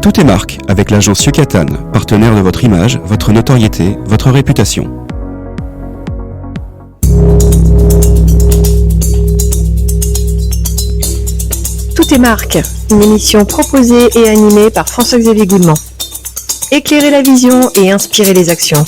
Tout est marque avec l'agence Yucatan, partenaire de votre image, votre notoriété, votre réputation. Tout est marque, une émission proposée et animée par François-Xavier Goudemont. Éclairer la vision et inspirer les actions.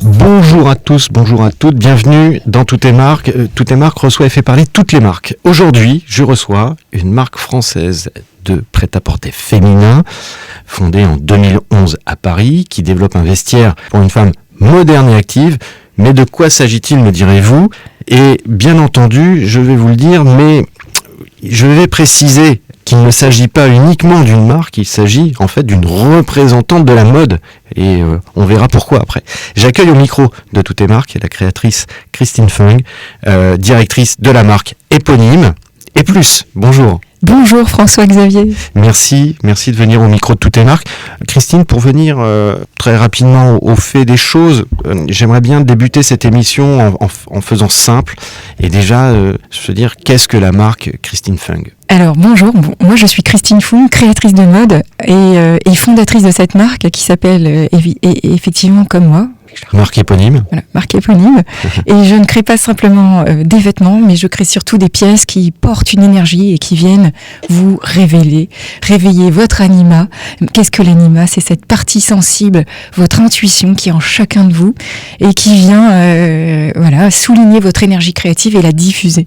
Bonjour à tous, bonjour à toutes, bienvenue dans Tout est marque. Tout est marque reçoit et fait parler toutes les marques. Aujourd'hui, je reçois une marque française de prêt-à-porter féminin, fondée en 2011 à Paris, qui développe un vestiaire pour une femme moderne et active. Mais de quoi s'agit-il, me direz-vous ? Et bien entendu, je vais vous le dire, mais je vais préciser qu'il ne s'agit pas uniquement d'une marque, il s'agit en fait d'une représentante de la mode. Et on verra pourquoi après. J'accueille au micro de Tout est marque la créatrice Christine Fung, directrice de la marque éponyme Et Plus. Bonjour. Bonjour François-Xavier. Merci de venir au micro de Tout est marque. Christine, pour venir très rapidement au fait des choses, j'aimerais bien débuter cette émission en faisant simple et déjà se dire qu'est-ce que la marque Christine Fung ? Alors bonjour, moi je suis Christine Fung, créatrice de mode et fondatrice de cette marque qui s'appelle effectivement comme moi. Marque éponyme. Voilà, marque éponyme. Et je ne crée pas simplement des vêtements, mais je crée surtout des pièces qui portent une énergie et qui viennent vous réveiller votre anima. Qu'est-ce que l'anima ? C'est cette partie sensible, votre intuition qui est en chacun de vous et qui vient souligner votre énergie créative et la diffuser.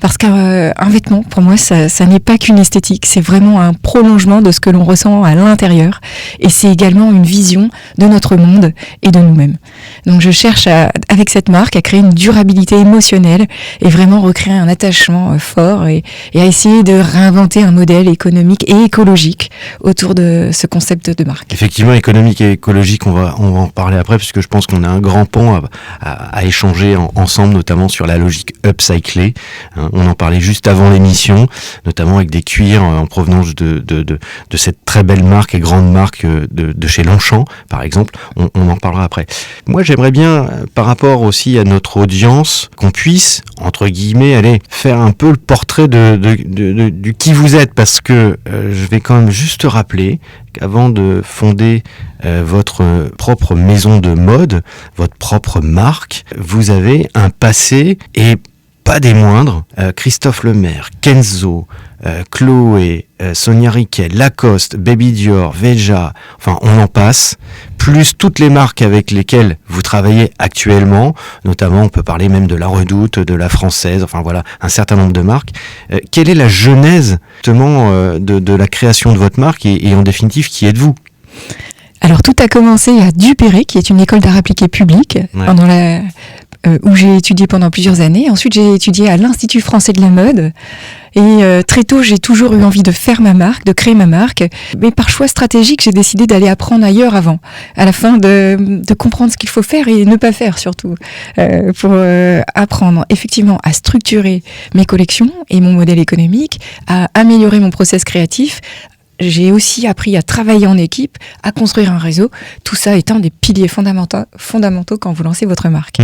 Parce qu'un vêtement, pour moi, ça n'est pas qu'une esthétique, c'est vraiment un prolongement de ce que l'on ressent à l'intérieur. Et c'est également une vision de notre monde et de nous-mêmes. Donc je cherche avec cette marque à créer une durabilité émotionnelle et vraiment recréer un attachement fort et à essayer de réinventer un modèle économique et écologique autour de ce concept de marque. Effectivement, économique et écologique, on va en parler après puisque je pense qu'on a un grand pan à échanger ensemble, notamment sur la logique upcyclée. On en parlait juste avant l'émission, notamment avec des cuirs en provenance de cette très belle marque et grande marque de chez Longchamp, par exemple. On en parlera après. Moi, j'aimerais bien, par rapport aussi à notre audience, qu'on puisse, entre guillemets, aller faire un peu le portrait du qui vous êtes, parce que je vais quand même juste rappeler qu'avant de fonder votre propre maison de mode, votre propre marque, vous avez un passé et pas des moindres, Christophe Lemaire, Kenzo, Chloé, Sonia Riquet, Lacoste, Baby Dior, Veja, enfin on en passe, plus toutes les marques avec lesquelles vous travaillez actuellement, notamment on peut parler même de La Redoute, de La Française, enfin voilà, un certain nombre de marques. Quelle est la genèse justement de la création de votre marque et en définitive qui êtes-vous ? Alors tout a commencé à Duperré, qui est une école d'art appliqué publique, où j'ai étudié pendant plusieurs années. Ensuite, j'ai étudié à l'Institut français de la mode. Et très tôt, j'ai toujours eu envie de faire ma marque, de créer ma marque. Mais par choix stratégique, j'ai décidé d'aller apprendre ailleurs avant. À la fin, de comprendre ce qu'il faut faire et ne pas faire surtout. Pour apprendre effectivement à structurer mes collections et mon modèle économique, à améliorer mon process créatif. J'ai aussi appris à travailler en équipe, à construire un réseau. Tout ça est un des piliers fondamentaux quand vous lancez votre marque.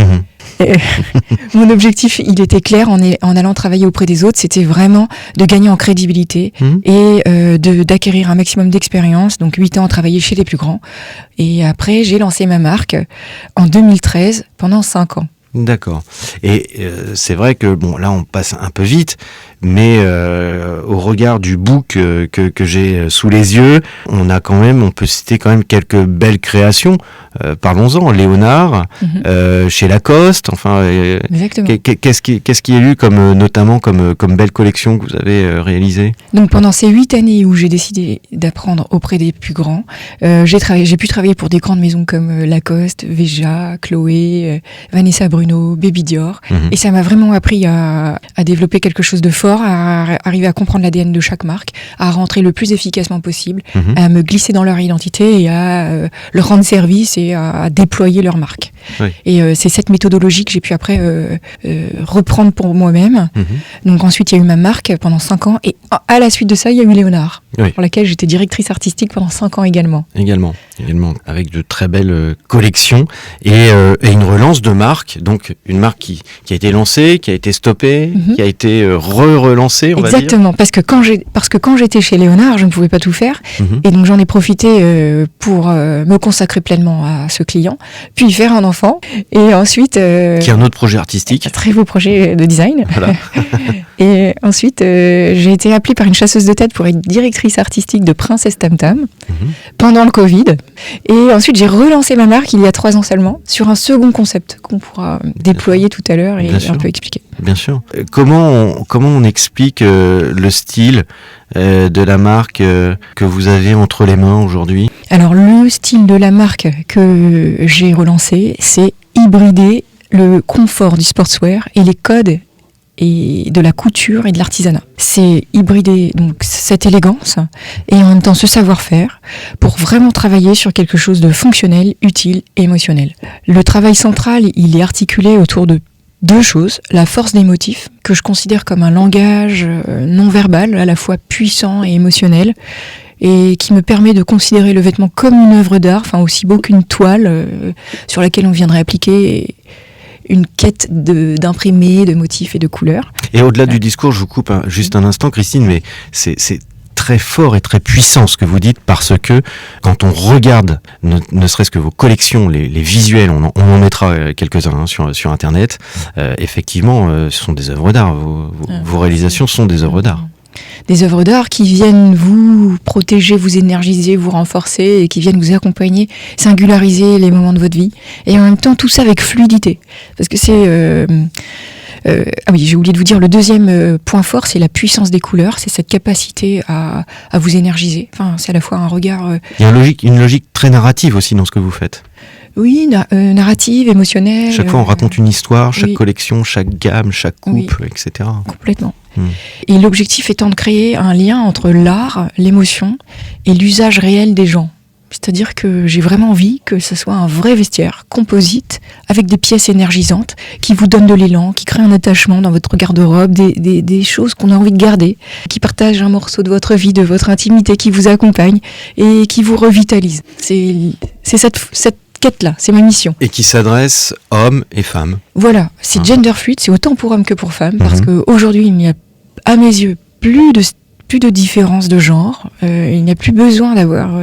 Mon objectif, il était clair en allant travailler auprès des autres. C'était vraiment de gagner en crédibilité et d'acquérir un maximum d'expérience. Donc 8 ans à travailler chez les plus grands. Et après, j'ai lancé ma marque en 2013 pendant 5 ans. D'accord. Et c'est vrai que, bon, là on passe un peu vite, mais au regard du book que j'ai sous les yeux, on peut citer quand même quelques belles créations. Parlons-en, Léonard, chez Lacoste, enfin, qu'est-ce qui est lu notamment comme belle collection que vous avez réalisée ? Donc pendant ces 8 années où j'ai décidé d'apprendre auprès des plus grands, j'ai pu travailler pour des grandes maisons comme Lacoste, Veja, Chloé, Vanessa Bruno, Baby Dior, et ça m'a vraiment appris à développer quelque chose de fort, à arriver à comprendre l'ADN de chaque marque, à rentrer le plus efficacement possible, à me glisser dans leur identité et à leur rendre service et à déployer leur marque. Oui. Et c'est cette méthodologie que j'ai pu après reprendre pour moi-même. Donc ensuite, il y a eu ma marque pendant 5 ans et à la suite de ça, il y a eu Léonard. pour laquelle j'étais directrice artistique pendant 5 ans également. Également, avec de très belles collections et une relance de marque, donc une marque qui a été lancée, qui a été stoppée, qui a été relancée, on va dire. Exactement, parce que quand j'étais chez Léonard, je ne pouvais pas tout faire, et donc j'en ai profité pour me consacrer pleinement à ce client, puis faire un enfant, et ensuite... qui est un autre projet artistique. Un très beau projet de design. Voilà. Et ensuite, j'ai été appelée par une chasseuse de tête pour être directrice artistique de Princesse Tam Tam pendant le Covid. Et ensuite, j'ai relancé ma marque il y a 3 ans seulement sur un second concept qu'on pourra déployer tout à l'heure et un peu expliquer. Bien sûr. Comment on explique le style de la marque que vous avez entre les mains aujourd'hui ? Alors, le style de la marque que j'ai relancé, c'est hybrider le confort du sportswear et les codes et de la couture et de l'artisanat. C'est hybrider donc cette élégance et en même temps ce savoir-faire pour vraiment travailler sur quelque chose de fonctionnel, utile et émotionnel. Le travail central, il est articulé autour de 2 choses. La force des motifs, que je considère comme un langage non verbal, à la fois puissant et émotionnel, et qui me permet de considérer le vêtement comme une œuvre d'art, enfin aussi beau qu'une toile sur laquelle on viendrait appliquer une quête d'imprimés, de motifs et de couleurs. Et au-delà du discours, je vous coupe juste un instant, Christine, mais c'est très fort et très puissant ce que vous dites, parce que quand on regarde ne serait-ce que vos collections, les visuels, on en mettra quelques-uns sur Internet, effectivement, ce sont des œuvres d'art. Vos réalisations sont des œuvres d'art. Des œuvres d'art qui viennent vous protéger, vous énergiser, vous renforcer et qui viennent vous accompagner, singulariser les moments de votre vie. Et en même temps, tout ça avec fluidité. Parce que c'est... ah oui, j'ai oublié de vous dire, le deuxième point fort, c'est la puissance des couleurs. C'est cette capacité à vous énergiser. Enfin, c'est à la fois un regard... Il y a une logique très narrative aussi dans ce que vous faites. Oui, narrative, émotionnelle. Chaque fois, on raconte une histoire, chaque collection, chaque gamme, chaque coupe, etc. Complètement. Et l'objectif étant de créer un lien entre l'art, l'émotion et l'usage réel des gens. C'est-à-dire que j'ai vraiment envie que ce soit un vrai vestiaire composite avec des pièces énergisantes qui vous donnent de l'élan, qui créent un attachement dans votre garde-robe, des choses qu'on a envie de garder, qui partagent un morceau de votre vie, de votre intimité, qui vous accompagne et qui vous revitalise. C'est cette quête-là, c'est ma mission. Et qui s'adresse hommes et femmes. Voilà, c'est gender fluid, c'est autant pour hommes que pour femmes, parce qu'aujourd'hui, il n'y a, à mes yeux, plus de différence de genre. Il n'y a plus besoin d'avoir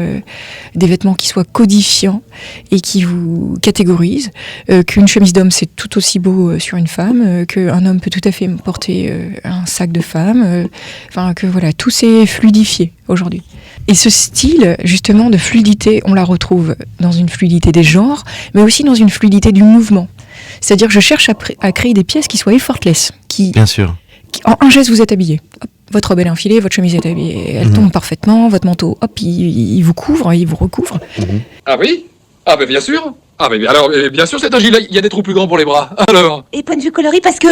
des vêtements qui soient codifiants et qui vous catégorisent. Qu'une chemise d'homme, c'est tout aussi beau sur une femme, qu'un homme peut tout à fait porter un sac de femme. Enfin, que voilà, tout s'est fluidifié aujourd'hui. Et ce style, justement, de fluidité, on la retrouve dans une fluidité des genres, mais aussi dans une fluidité du mouvement. C'est-à-dire que je cherche à créer des pièces qui soient effortless. Bien sûr. En un geste, vous êtes habillé. Hop, votre robe est enfilée, votre chemise est habillée, elle tombe parfaitement, votre manteau, hop, il vous couvre, il vous recouvre. Ah oui ? Ah ben bien sûr. Ah mais alors, bien sûr, c'est un gilet, il y a des trous plus grands pour les bras. Alors. Et point de vue coloris, parce que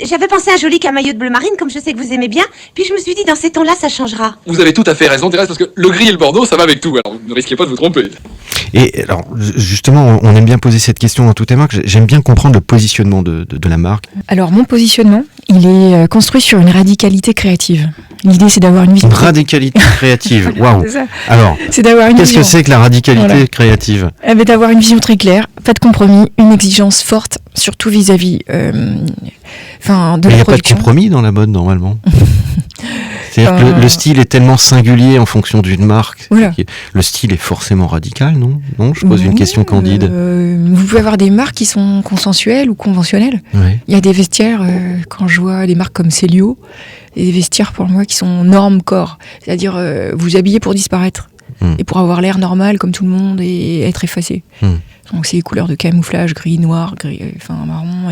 j'avais pensé à un joli camaillot de bleu marine, comme je sais que vous aimez bien, puis je me suis dit, dans ces tons-là, ça changera. Vous avez tout à fait raison, Thérèse, parce que le gris et le bordeaux, ça va avec tout, alors ne risquez pas de vous tromper. Et alors, justement, on aime bien poser cette question dans toutes les marques. J'aime bien comprendre le positionnement de la marque. Alors, mon positionnement, il est construit sur une radicalité créative. L'idée, c'est d'avoir une vision... Une radicalité créative, waouh. Alors, c'est d'avoir une qu'est-ce vision... que c'est que la radicalité créative ? Eh bien, d'avoir une vision très claire, pas de compromis, une exigence forte, surtout vis-à-vis de la production. Il n'y a pas de compromis dans la mode, normalement. C'est-à-dire que le style est tellement singulier en fonction d'une marque. Voilà. Le style est forcément radical, non ? Non, je pose une question candide. Vous pouvez avoir des marques qui sont consensuelles ou conventionnelles. Ouais. Il y a des vestiaires, quand je vois des marques comme Célio, des vestiaires pour moi qui sont normes corps. C'est-à-dire vous habillez pour disparaître et pour avoir l'air normal comme tout le monde et être effacé. Donc c'est les couleurs de camouflage, gris, noir, marron,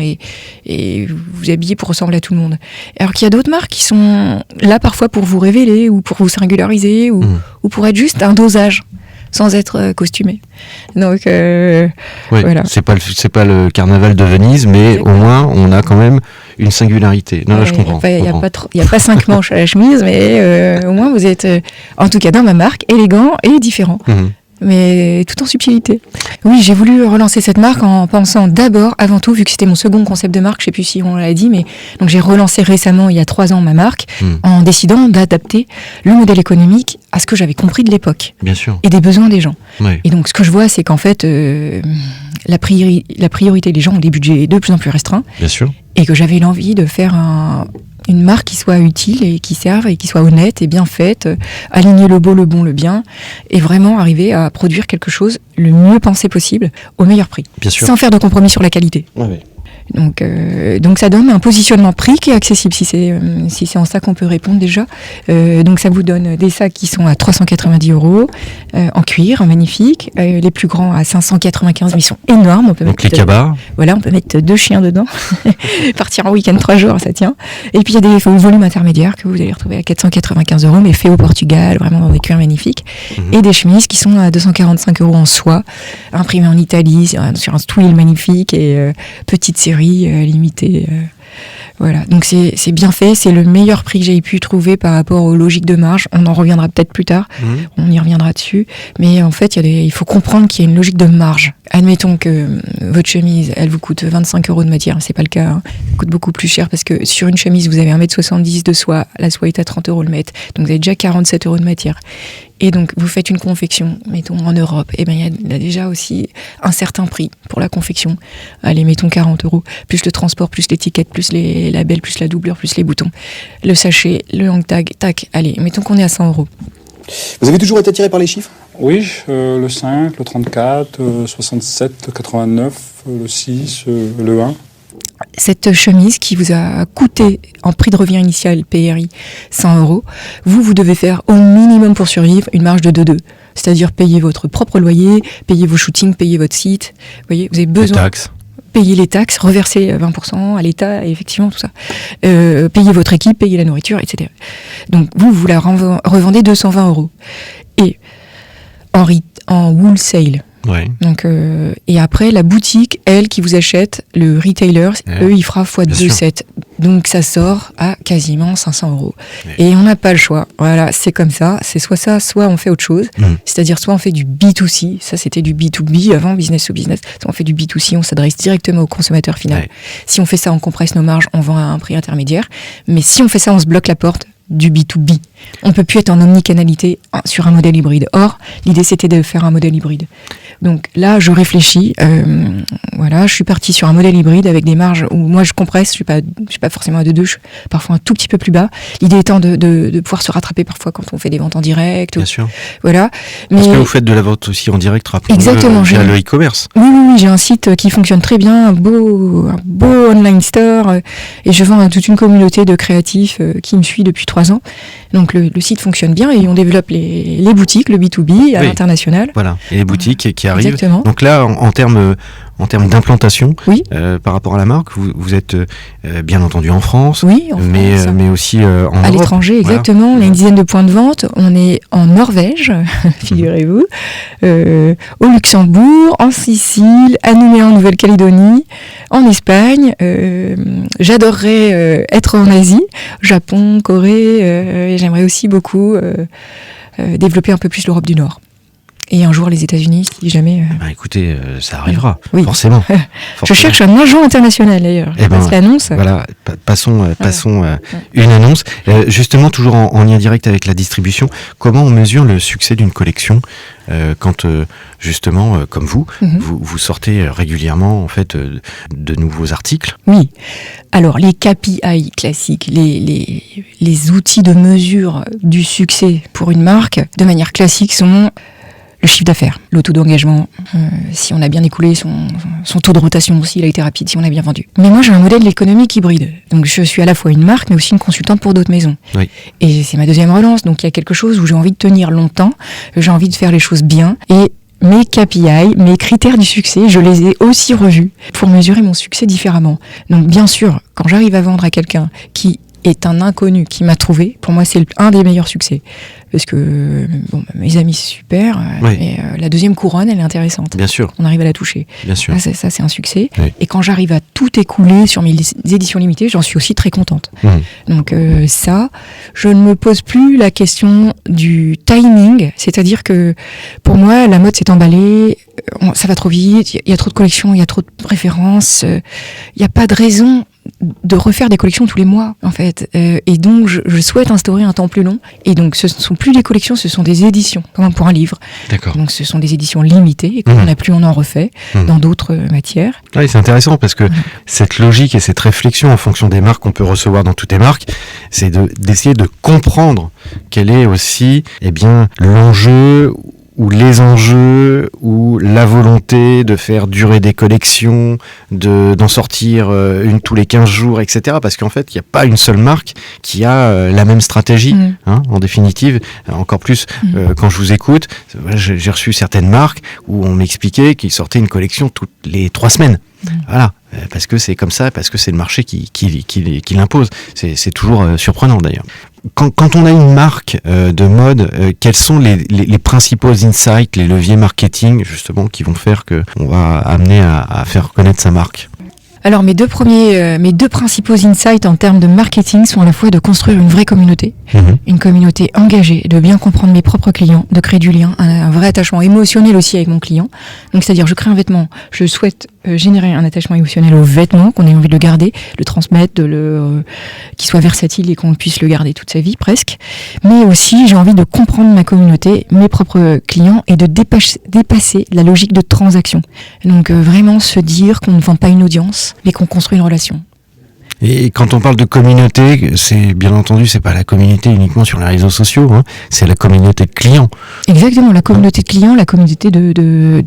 et vous habillez pour ressembler à tout le monde. Alors qu'il y a d'autres marques qui sont là parfois pour vous révéler, ou pour vous singulariser, ou pour être juste un dosage, sans être costumé. Donc voilà. C'est pas le carnaval de Venise, mais au moins on a quand même une singularité. Non, là je comprends. Il n'y a pas 5 manches à la chemise, mais au moins vous êtes, en tout cas dans ma marque, élégant et différent. mais tout en subtilité. Oui, j'ai voulu relancer cette marque en pensant d'abord, avant tout, vu que c'était mon second concept de marque, je sais plus si on l'a dit, mais donc j'ai relancé récemment, il y a 3 ans, ma marque, en décidant d'adapter le modèle économique à ce que j'avais compris de l'époque. Bien sûr. Et des besoins des gens. Oui. Et donc, ce que je vois, c'est qu'en fait, la priorité, les gens ont des budgets de plus en plus restreints. Bien sûr. Et que j'avais l'envie de faire une marque qui soit utile et qui serve et qui soit honnête et bien faite, aligner le beau, le bon, le bien, et vraiment arriver à produire quelque chose le mieux pensé possible, au meilleur prix. Bien sûr. Sans faire de compromis sur la qualité. Ouais. Donc ça donne un positionnement prix qui est accessible, si c'est en ça qu'on peut répondre déjà. Donc ça vous donne des sacs qui sont à 390 €, en cuir, magnifique. Les plus grands à 595, mais ils sont énormes. On peut Donc mettre, les cabas. voilà, on peut mettre 2 chiens dedans. Partir en week-end 3 jours, ça tient. Et puis il y a des volumes intermédiaires que vous allez retrouver à 495 €, mais faits au Portugal, vraiment dans des cuirs magnifiques. Et des chemises qui sont à 245 € en soie, imprimées en Italie, sur un twill magnifique et petite série limitée. Voilà, donc c'est bien fait, c'est le meilleur prix que j'ai pu trouver par rapport aux logiques de marge. On en reviendra peut-être plus tard, on y reviendra dessus. Mais en fait, il faut comprendre qu'il y a une logique de marge. Admettons que votre chemise, elle vous coûte 25 € de matière, c'est pas le cas, hein. Elle coûte beaucoup plus cher parce que sur une chemise, vous avez 1,70 m de soie, la soie est à 30 € le mètre, donc vous avez déjà 47 € de matière. Et donc, vous faites une confection, mettons, en Europe, et ben il y a déjà aussi un certain prix pour la confection. Allez, mettons 40 €, plus le transport, plus l'étiquette, plus les labels, plus la doublure, plus les boutons, le sachet, le hang tag, tac, allez, mettons qu'on est à 100 €. Vous avez toujours été attiré par les chiffres ? Oui, le 5, le 34, 67, le 89, le 6, le 1. Cette chemise qui vous a coûté en prix de revient initial PRI 100 €, vous devez faire au minimum pour survivre une marge de 2,2. C'est-à-dire payer votre propre loyer, payer vos shootings, payer votre site. Vous voyez, vous avez besoin. Les taxes. Payer les taxes, reverser 20% à l'État, et effectivement tout ça. Payer votre équipe, payer la nourriture, etc. Donc vous la revendez 220 €. Et en wholesale. Ouais. Donc, et après, la boutique, elle, qui vous achète, le retailer, eux, il fera x2,7. Donc, ça sort à quasiment 500 €. Et on n'a pas le choix. Voilà, c'est comme ça. C'est soit ça, soit on fait autre chose. C'est-à-dire, soit on fait du B2C. Ça, c'était du B2B avant, business to business. Soit on fait du B2C, on s'adresse directement au consommateur final. Ouais. Si on fait ça, on compresse nos marges, on vend à un prix intermédiaire. Mais si on fait ça, on se bloque la porte du B2B. On ne peut plus être en omnicanalité sur un modèle hybride. Or, l'idée, c'était de faire un modèle hybride. Donc là, je réfléchis. Voilà, je suis partie sur un modèle hybride avec des marges où moi, je compresse. Je suis pas forcément à 2,2, je suis parfois un tout petit peu plus bas. L'idée étant de pouvoir se rattraper parfois quand on fait des ventes en direct. Bien sûr. Voilà. Parce que vous faites de la vente aussi en direct, exactement, via le e-commerce. Oui, j'ai un site qui fonctionne très bien, un beau online store, et je vends à toute une communauté de créatifs qui me suit depuis 3 ans. Donc le site fonctionne bien et on développe les boutiques, le B2B à l'international. Voilà, et les boutiques qui arrivent. Exactement. Donc là, en termes d'implantation, oui. Par rapport à la marque, vous êtes bien entendu en France, oui, mais aussi en Europe. À l'étranger, exactement. Voilà. On a une dizaine de points de vente. On est en Norvège, figurez-vous, au Luxembourg, en Sicile, à Nouméa en Nouvelle-Calédonie, en Espagne. J'adorerais être en Asie, Japon, Corée. Et j'aimerais aussi beaucoup développer un peu plus l'Europe du Nord. Et un jour les États-Unis, si jamais. Écoutez, ça arrivera, oui. Forcément. Je cherche un agent international d'ailleurs. Je passe l'annonce. Voilà, passons une annonce. Justement, toujours en lien direct avec la distribution, comment on mesure le succès d'une collection quand justement, comme vous sortez régulièrement en fait de nouveaux articles? Oui. Alors les KPI classiques, les outils de mesure du succès pour une marque, de manière classique, sont le chiffre d'affaires, le taux d'engagement, si on a bien écoulé, son taux de rotation, s'il a été rapide, si on a bien vendu. Mais moi, j'ai un modèle économique hybride. Donc, je suis à la fois une marque, mais aussi une consultante pour d'autres maisons. Oui. Et c'est ma deuxième relance. Donc, il y a quelque chose où j'ai envie de tenir longtemps, j'ai envie de faire les choses bien. Et mes KPI, mes critères du succès, je les ai aussi revus pour mesurer mon succès différemment. Donc, bien sûr, quand j'arrive à vendre à quelqu'un qui est un inconnu qui m'a trouvé, pour moi c'est un des meilleurs succès. Parce que mes amis c'est super, mais la deuxième couronne elle est intéressante. Bien sûr. On arrive à la toucher. Bien sûr. Ça c'est un succès. Oui. Et quand j'arrive à tout écouler sur mes éditions limitées, j'en suis aussi très contente. Donc ça, je ne me pose plus la question du timing, c'est-à-dire que pour moi la mode s'est emballée, ça va trop vite, il y a trop de collections, il y a trop de références, il n'y a pas de raison de refaire des collections tous les mois en fait, et donc je souhaite instaurer un temps plus long, et donc ce ne sont plus des collections, ce sont des éditions comme pour un livre. D'accord. Donc ce sont des éditions limitées, et quand on n'a plus on en refait dans d'autres matières. Oui, c'est intéressant parce que cette logique et cette réflexion en fonction des marques qu'on peut recevoir dans toutes les marques, c'est d'essayer de comprendre quel est aussi l'enjeu ou les enjeux, ou la volonté de faire durer des collections, d'en sortir une tous les 15 jours, etc. Parce qu'en fait, il n'y a pas une seule marque qui a la même stratégie, en définitive. Encore plus, quand je vous écoute, j'ai reçu certaines marques où on m'expliquait qu'ils sortaient une collection toutes les 3 semaines. Voilà, parce que c'est comme ça, parce que c'est le marché qui l'impose. C'est toujours surprenant d'ailleurs. Quand on a une marque de mode, quels sont les principaux insights, les leviers marketing justement qui vont faire qu'on va amener à faire connaître sa marque? Alors mes deux principaux insights en termes de marketing sont à la fois de construire une vraie communauté, une communauté engagée, de bien comprendre mes propres clients, de créer du lien, un vrai attachement émotionnel aussi avec mon client. Donc c'est-à-dire je crée un vêtement, je souhaite générer un attachement émotionnel au vêtement, qu'on ait envie de le garder, le transmettre, qu'il soit versatile et qu'on puisse le garder toute sa vie presque. Mais aussi j'ai envie de comprendre ma communauté, mes propres clients, et de dépasser la logique de transaction. Donc vraiment se dire qu'on ne vend pas une audience, mais qu'on construit une relation. Et quand on parle de communauté, c'est bien entendu, c'est pas la communauté uniquement sur les réseaux sociaux, c'est la communauté de clients. Exactement, la communauté de clients, la communauté de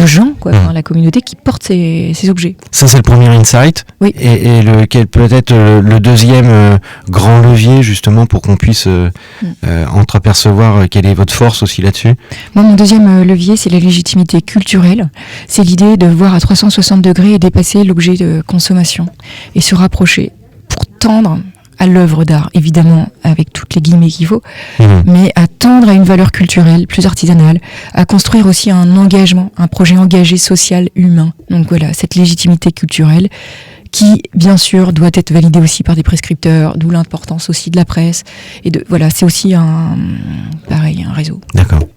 gens, quoi, la communauté qui porte ces objets. Ça, c'est le premier insight. Oui. Et quel peut être le deuxième grand levier, justement, pour qu'on puisse entreapercevoir quelle est votre force aussi là-dessus? Moi, mon deuxième levier, c'est la légitimité culturelle. C'est l'idée de voir à 360 degrés et dépasser l'objet de consommation. Et se rapprocher pour tendre à l'œuvre d'art, évidemment avec toutes les guillemets qu'il faut, mais à tendre à une valeur culturelle plus artisanale, à construire aussi un engagement, un projet engagé social, humain. Donc voilà, cette légitimité culturelle qui, bien sûr, doit être validée aussi par des prescripteurs, d'où l'importance aussi de la presse. Et voilà, c'est aussi un réseau. D'accord.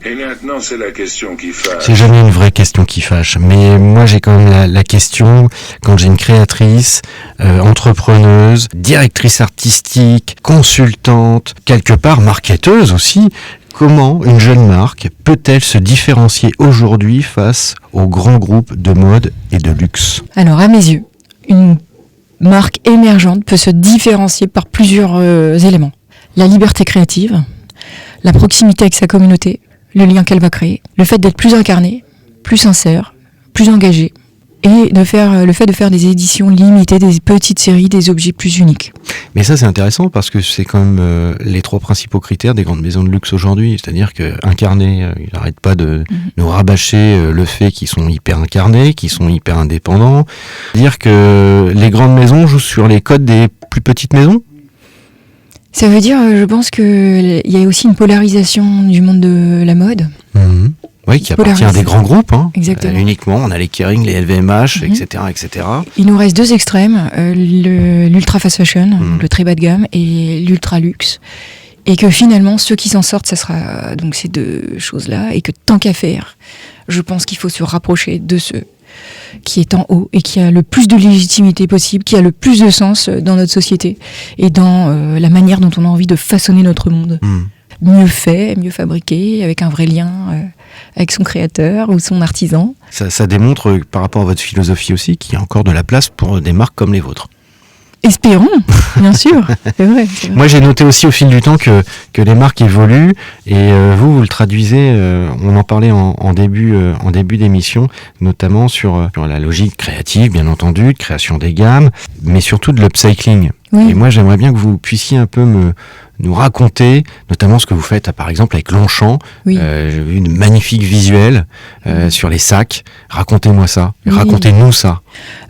Et maintenant, c'est la question qui fâche. C'est jamais une vraie question qui fâche, mais moi j'ai quand même la question, quand j'ai une créatrice, entrepreneuse, directrice artistique, consultante, quelque part marketeuse aussi, comment une jeune marque peut-elle se différencier aujourd'hui face aux grands groupes de mode et de luxe? Alors à mes yeux, une marque émergente peut se différencier par plusieurs éléments. La liberté créative, la proximité avec sa communauté, le lien qu'elle va créer, le fait d'être plus incarné, plus sincère, plus engagé, et le fait de faire des éditions limitées, des petites séries, des objets plus uniques. Mais ça c'est intéressant parce que c'est quand même les 3 principaux critères des grandes maisons de luxe aujourd'hui, c'est-à-dire que incarnés, ils n'arrêtent pas de nous rabâcher le fait qu'ils sont hyper incarnés, qu'ils sont hyper indépendants, dire que les grandes maisons jouent sur les codes des plus petites maisons. Ça veut dire, je pense qu'il y a aussi une polarisation du monde de la mode. Oui, qui appartient à des grands groupes. Exactement. Uniquement, on a les Kering, les LVMH, etc., etc. Il nous reste 2 extrêmes, l'ultra fast fashion, le très bas de gamme, et l'ultra luxe. Et que finalement, ceux qui s'en sortent, ça sera donc ces 2 choses-là. Et que tant qu'à faire, je pense qu'il faut se rapprocher de ceux qui est en haut et qui a le plus de légitimité possible, qui a le plus de sens dans notre société et dans la manière dont on a envie de façonner notre monde. Mieux fait, mieux fabriqué, avec un vrai lien avec son créateur ou son artisan. Ça démontre, par rapport à votre philosophie aussi, qu'il y a encore de la place pour des marques comme les vôtres. Espérons, bien sûr, c'est vrai. Moi, j'ai noté aussi au fil du temps que les marques évoluent et vous le traduisez, on en parlait en début d'émission, notamment sur la logique créative, bien entendu, de création des gammes, mais surtout de l'upcycling. Oui. Et moi, j'aimerais bien que vous puissiez un peu me nous raconter notamment ce que vous faites, par exemple, avec Longchamp. Oui. J'ai vu une magnifique visuelle sur les sacs. Racontez-moi ça. Oui. Racontez-nous ça.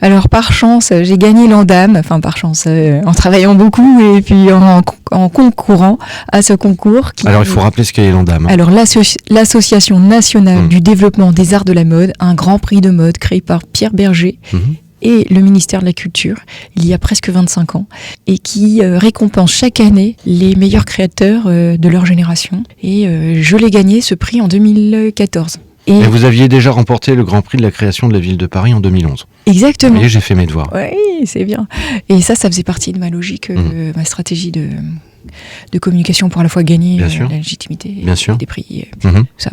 Alors, par chance, j'ai gagné l'Andam, enfin par chance, en travaillant beaucoup et puis en concourant à ce concours. Alors, il faut rappeler ce qu'est l'Andam. Alors, l'Association nationale du développement des arts de la mode, un grand prix de mode créé par Pierre Berger. Et le ministère de la Culture, il y a presque 25 ans, et qui récompense chaque année les meilleurs créateurs de leur génération. Et je l'ai gagné, ce prix, en 2014. Et vous aviez déjà remporté le Grand Prix de la création de la ville de Paris en 2011. Exactement. Vous voyez, j'ai fait mes devoirs. Oui, c'est bien. Et ça faisait partie de ma logique, ma stratégie de communication pour à la fois gagner la légitimité des prix. Ça.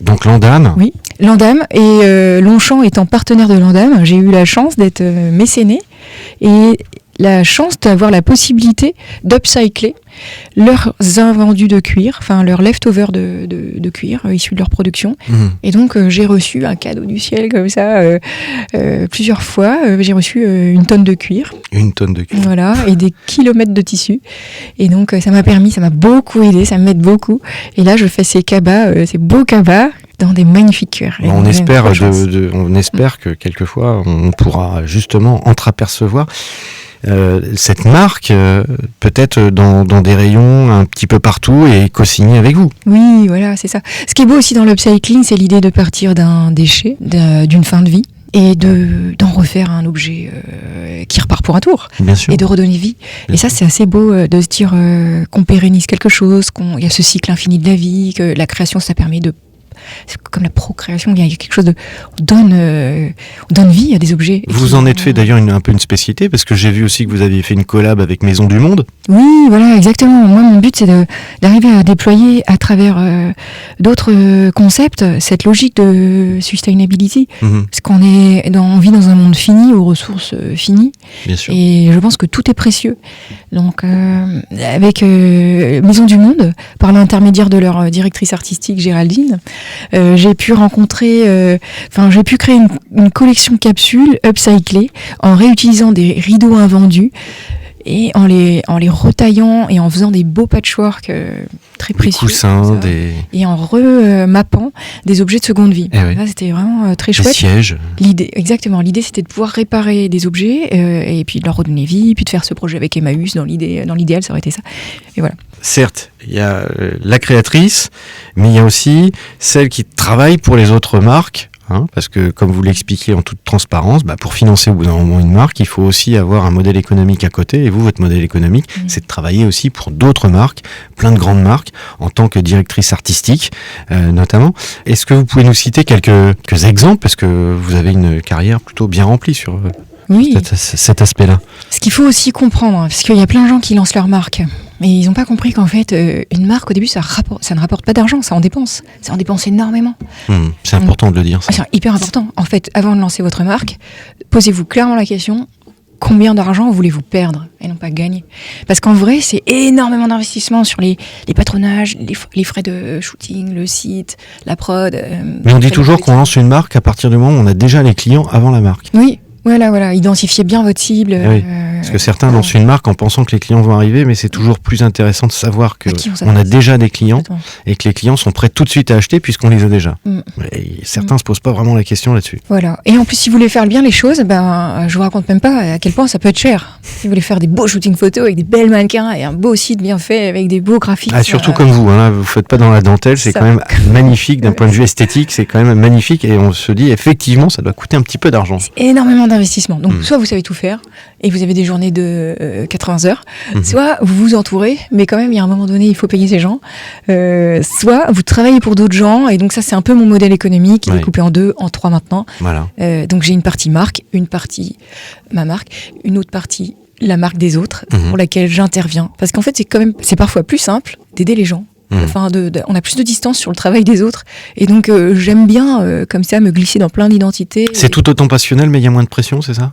Donc l'Andam. Oui, l'Andam. Et Longchamp étant partenaire de l'Andam, j'ai eu la chance d'être mécénée et la chance d'avoir la possibilité d'upcycler leurs invendus de cuir, enfin leurs leftovers de cuir issus de leur production. Et donc j'ai reçu un cadeau du ciel comme ça plusieurs fois. J'ai reçu une tonne de cuir. Une tonne de cuir. Voilà, et des kilomètres de tissu. Et donc ça m'a beaucoup aidé, ça m'aide beaucoup. Et là je fais ces cabas, ces beaux cabas dans des magnifiques cuirs. On espère que quelquefois on pourra justement entreapercevoir cette marque peut-être dans des rayons un petit peu partout et co-signée avec vous. Oui, voilà, c'est ça. Ce qui est beau aussi dans l'upcycling, c'est l'idée de partir d'un déchet, d'une fin de vie, et d'en refaire un objet qui repart pour un tour. Bien sûr. Et de redonner vie. Et ça, c'est assez beau de se dire qu'on pérennise quelque chose, qu'il y a ce cycle infini de la vie, que la création, ça permet de... C'est comme la procréation, il y a quelque chose de... On donne vie à des objets. Vous en êtes fait d'ailleurs un peu une spécialité, parce que j'ai vu aussi que vous aviez fait une collab avec Maison du Monde. Oui, voilà, exactement. Moi, mon but, c'est d'arriver à déployer à travers d'autres concepts cette logique de sustainability. Parce qu'on on vit dans un monde fini, aux ressources finies. Bien sûr. Et je pense que tout est précieux. Donc, avec Maison du Monde, par l'intermédiaire de leur directrice artistique, Géraldine, j'ai pu j'ai pu créer une collection capsules upcyclées en réutilisant des rideaux invendus et en les retaillant et en faisant des beaux patchwork très précieux. Des coussins, et en remappant des objets de seconde vie. Eh oui. Là, c'était vraiment très chouette. Des sièges. L'idée, c'était de pouvoir réparer des objets et puis de leur redonner vie, puis de faire ce projet avec Emmaüs. Dans l'idéal, ça aurait été ça. Et voilà. Certes, il y a la créatrice, mais il y a aussi celle qui travaille pour les autres marques. Parce que, comme vous l'expliquiez en toute transparence, pour financer au bout d'un moment une marque, il faut aussi avoir un modèle économique à côté. Et vous, votre modèle économique, c'est de travailler aussi pour d'autres marques, plein de grandes marques, en tant que directrice artistique, notamment. Est-ce que vous pouvez nous citer quelques exemples, parce que vous avez une carrière plutôt bien remplie sur cet aspect-là. Ce qu'il faut aussi comprendre, parce qu'il y a plein de gens qui lancent leur marque, mais ils n'ont pas compris qu'en fait, une marque, au début, ça ne rapporte pas d'argent, ça en dépense. Ça en dépense énormément. C'est important de le dire. Ça. C'est hyper important. En fait, avant de lancer votre marque, posez-vous clairement la question, combien d'argent voulez-vous perdre et non pas gagner? Parce qu'en vrai, c'est énormément d'investissement sur les patronages, les frais de shooting, le site, la prod. Mais on dit toujours qu'on lance une marque à partir du moment où on a déjà les clients avant la marque. Oui. Voilà, identifiez bien votre cible. Oui, parce que certains lancent une marque en pensant que les clients vont arriver, mais c'est toujours plus intéressant de savoir qu'on a déjà des clients et que les clients sont prêts tout de suite à acheter puisqu'on les a déjà. Et certains ne se posent pas vraiment la question là-dessus. Voilà. Et en plus, si vous voulez faire bien les choses, je vous raconte même pas à quel point ça peut être cher. Si vous voulez faire des beaux shootings photos avec des belles mannequins et un beau site bien fait avec des beaux graphiques. Surtout comme vous, vous faites pas dans la dentelle, c'est quand même magnifique d'un point de vue esthétique, c'est quand même magnifique et on se dit effectivement ça doit coûter un petit peu d'argent. C'est énormément d'investissement. Donc soit vous savez tout faire et vous avez des journées de 80 heures, soit vous vous entourez, mais quand même il y a un moment donné il faut payer ces gens, soit vous travaillez pour d'autres gens et donc ça c'est un peu mon modèle économique, il est coupé en deux, en trois maintenant. Voilà. Donc j'ai une partie marque, une partie ma marque, une autre partie la marque des autres pour laquelle j'interviens. Parce qu'en fait c'est parfois plus simple d'aider les gens. Enfin, on a plus de distance sur le travail des autres et donc j'aime bien comme ça me glisser dans plein d'identités. C'est tout autant passionnel mais il y a moins de pression, c'est ça?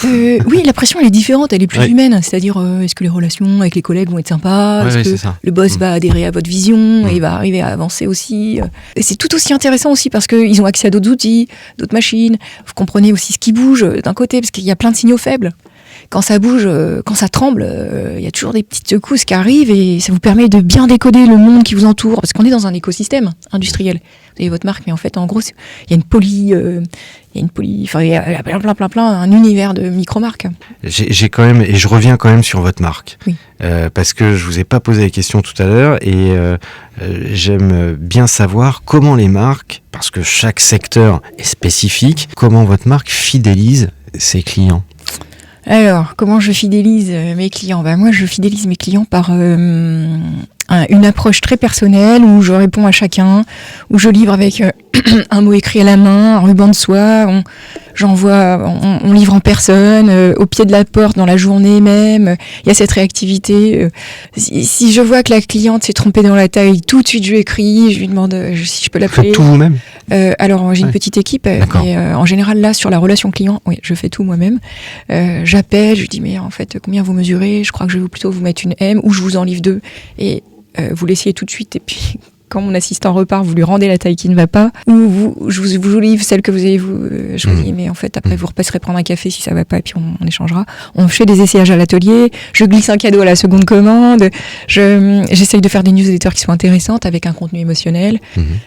Oui, la pression elle est différente, elle est plus humaine, c'est-à-dire est-ce que les relations avec les collègues vont être sympas, est-ce que le boss va adhérer à votre vision et va arriver à avancer aussi. Et c'est tout aussi intéressant aussi parce qu'ils ont accès à d'autres outils, d'autres machines, vous comprenez aussi ce qui bouge d'un côté parce qu'il y a plein de signaux faibles quand ça bouge, quand ça tremble, il y a toujours des petites secousses qui arrivent et ça vous permet de bien décoder le monde qui vous entoure, parce qu'on est dans un écosystème industriel. Vous avez votre marque, mais en fait, en gros, il y a un univers de micro-marques. J'ai quand même, et je reviens quand même sur votre marque, oui. Parce que je vous ai pas posé la question tout à l'heure, et j'aime bien savoir comment les marques, parce que chaque secteur est spécifique, comment votre marque fidélise ses clients. Alors, comment je fidélise mes clients ? Moi, je fidélise mes clients par une approche très personnelle où je réponds à chacun, où je livre avec un mot écrit à la main, un ruban de soie, on livre en personne, au pied de la porte, dans la journée même. Il y a cette réactivité. Si je vois que la cliente s'est trompée dans la taille, tout de suite je lui écris, je lui demande si je peux l'appeler. Vous faites tout vous-même ? Alors j'ai une petite équipe, et en général là sur la relation client, oui, je fais tout moi-même. J'appelle, je lui dis mais en fait combien vous mesurez ? Je crois que je vais plutôt vous mettre une M, ou je vous en livre 2 et vous l'essayez tout de suite, et puis quand mon assistant repart, vous lui rendez la taille qui ne va pas, ou je vous livre celle que vous avez, je vous dis, mais en fait, après, vous repasserez prendre un café si ça va pas, et puis on échangera. On fait des essayages à l'atelier, je glisse un cadeau à la seconde commande, j'essaye de faire des newsletters qui soient intéressantes, avec un contenu émotionnel,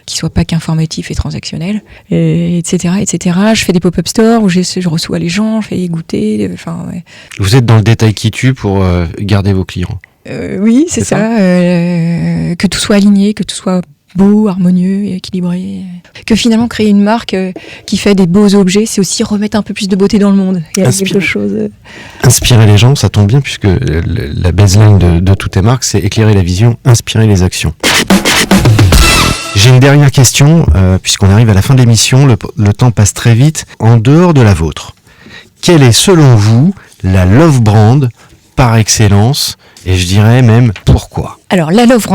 qui soit pas qu'informatif et transactionnel, etc., etc. Je fais des pop-up stores où je reçois les gens, je fais goûter, ouais. Vous êtes dans le détail qui tue pour garder vos clients. Oui, c'est ça. Que tout soit aligné, que tout soit beau, harmonieux et équilibré. Que finalement, créer une marque qui fait des beaux objets, c'est aussi remettre un peu plus de beauté dans le monde. Il y a quelque chose. Inspirer les gens, ça tombe bien, puisque la baseline de toutes tes marques, c'est éclairer la vision, inspirer les actions. J'ai une dernière question, puisqu'on arrive à la fin de l'émission, le temps passe très vite. En dehors de la vôtre, quelle est selon vous la love brand par excellence, et je dirais même pourquoi? Alors la love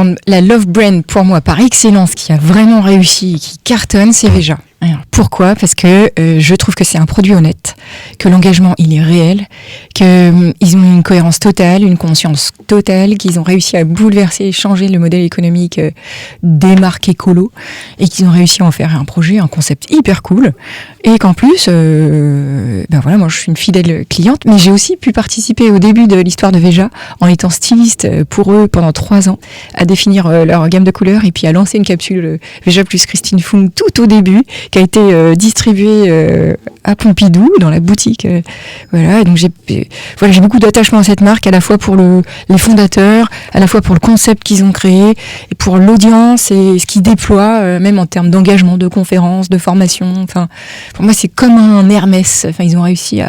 brand pour moi par excellence qui a vraiment réussi, qui cartonne, c'est Veja. Alors, pourquoi ? Parce que je trouve que c'est un produit honnête, que l'engagement il est réel, qu'ils ont une cohérence totale, une conscience totale, qu'ils ont réussi à bouleverser et changer le modèle économique des marques écolo, et qu'ils ont réussi à en faire un projet, un concept hyper cool, et qu'en plus, moi je suis une fidèle cliente, mais j'ai aussi pu participer au début de l'histoire de Veja en étant styliste pour eux pendant 3 ans, à définir leur gamme de couleurs, et puis à lancer une capsule Veja plus Christine Fung tout au début, qui a été distribuée à Pompidou, dans la boutique. Et donc j'ai beaucoup d'attachement à cette marque, à la fois pour les fondateurs, à la fois pour le concept qu'ils ont créé, et pour l'audience et ce qu'ils déploient, même en termes d'engagement, de conférences, de formation. Enfin, pour moi, c'est comme un Hermès. Enfin, ils ont réussi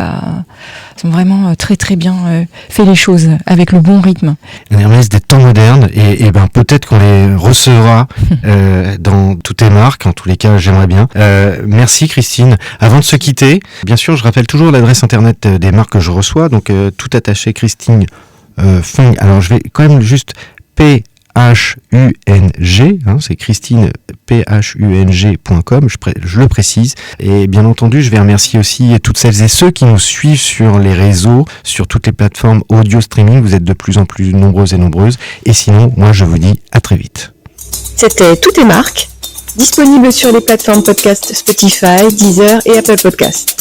ils ont vraiment très très bien fait les choses avec le bon rythme. Un Hermès des temps modernes, et peut-être qu'on les recevra dans toutes tes marques. En tous les cas, j'aimerais bien. Merci Christine. Avant de se quitter, bien sûr, je rappelle toujours l'adresse internet des marques que je reçois. Donc tout attaché, Christine Fung. Alors je vais quand même juste PHUNG, c'est Christine phung.com, je le précise. Et bien entendu, je vais remercier aussi toutes celles et ceux qui nous suivent sur les réseaux, sur toutes les plateformes audio streaming. Vous êtes de plus en plus nombreuses et nombreuses. Et sinon, moi je vous dis à très vite. C'était Toutes tes marques, disponible sur les plateformes podcast Spotify, Deezer et Apple Podcasts.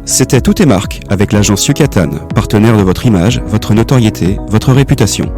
C'était Toutes tes marques avec l'agence Yucatan, partenaire de votre image, votre notoriété, votre réputation.